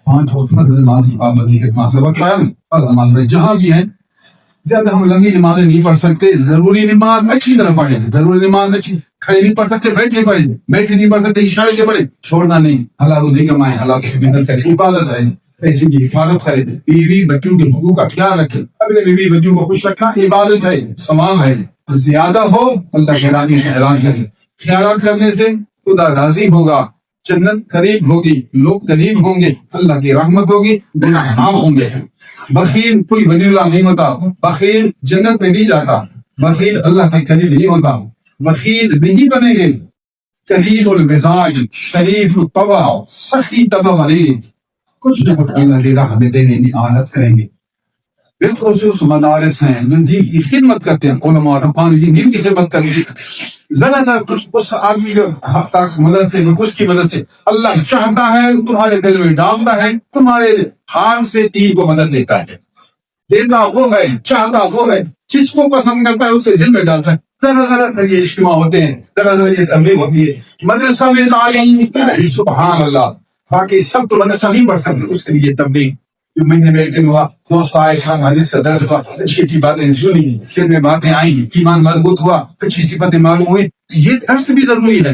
5 وقت نماز کی پابندی کے مسئلہ قائم ہمارے جہاں بھی ہیں زیادہ ہم لمبی نمازیں نہیں پڑھ سکتے. ضروری نماز اچھی طرح پڑھیں, ضروری نماز اچھی کھڑے نہیں پڑھ سکتے بیٹھے پڑھیں, بیٹھے نہیں پڑھ سکتے اشارے سے پڑھیں, چھوڑنا نہیں. حلال روزی کمائیں, حلال کی محنت کریں, عبادت ہے, پیسے کی حفاظت کریں, بیوی بچوں کے حقوق کا خیال رکھیں. اپنے بیوی بچوں کو خوش رکھنا عبادت ہے, ثواب ہے. زیادہ ہو اللہ کے راضی ہے, اعلان کریں. خیالات کرنے سے خدا راضی ہوگا, جنت قریب ہوگی, لوگ قریب ہوں گے, اللہ کی رحمت ہوگی, گناہ معاف ہوں گے. بخیل کوئی ولی اللہ نہیں ہوتا, بخیل جنت میں نہیں جاتا, بخیل اللہ کے قریب نہیں ہوتا. بخیل نہیں بنے گے, قریب المزاج, شریف الطبع, سخی طبع والے کچھ نہ کچھ اللہ کی راہ میں دینے کی عادت کریں گے. بالخصوص مدارس ہیں, دین کی خدمت کرتے ہیں, علماء ربانی دین کی خدمت کریں گے. ذرا سا کچھ اس آدمی جو تک مدد سے اس کی مدد سے اللہ چاہتا ہے تمہارے دل میں ڈالتا ہے, تمہارے ہاتھ سے دین کو مدد دیتا ہے. دیتا وہ ہے, چاہتا وہ ہے, جس کو پسند کرتا ہے اس کے دل میں ڈالتا ہے. ذرا ذرا یہ اجتماع ہوتے ہیں, ذرا ذرا یہ تبلیغ ہوتی ہے, مدرسہ میں تعلیم, سبحان اللہ. باقی سب تو مدرسہ نہیں پڑھ سکتے, اس کے لیے تبلیغ. مہینے میں ایک دن ہوا, دوست آئے, خان حدیث کا درس ہوا, اچھی اچھی باتیں سنی, دل میں باتیں آئیں, ایمان مضبوط ہوا, اچھی صفتیں معلوم ہوئی. یہ درس بھی ضروری ہے.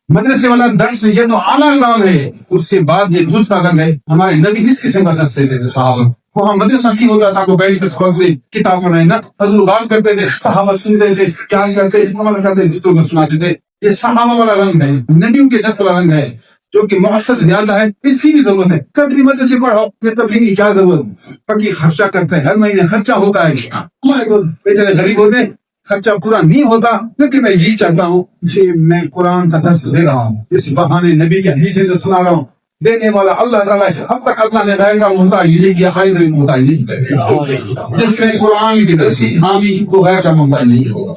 مدرسے والا درس یہ تو اعلیٰ کام ہے. اس کے بعد یہ دوسرا کام ہے. ہمارے نبی کس قسم کا درس دیتے تھے صحابہ, وہاں مدرسہ نہیں ہوتا تھا کو بیٹھ کے کتابوں میں نا حضور بات کرتے تھے, صحابہ سنتے تھے, کیا کرتے عمل کرتے, دوسروں کو سناتے تھے. یہ صحابہ والا رنگ ہے, نبیوں کے درس والا رنگ ہے, جو کہ مؤثر زیادہ ہے. اس کی بھی ضرورت ہے. کبھی مدرسے پڑھاؤ, یہ تبلیغ کی کیا ضرورت, باقی خرچہ کرتے ہیں, ہر مہینے خرچہ ہوتا ہے. ہمارے کو بیچارے غریب ہوتے ہیں, خرچہ پورا نہیں ہوتا. لیکن میں یہی چاہتا ہوں کہ میں قرآن کا درس دے رہا ہوں, اس بہانے نبی کے حدیث سے سنا رہا ہوں. دینے والا اللہ تعالیٰ ہے. اب تک اللہ نے غیر کا محتاج نہیں کیا, خیر بھی محتاج نہیں. جس نے قرآن کی درسی حامی کو غیر کا محتاج نہیں ہوگا.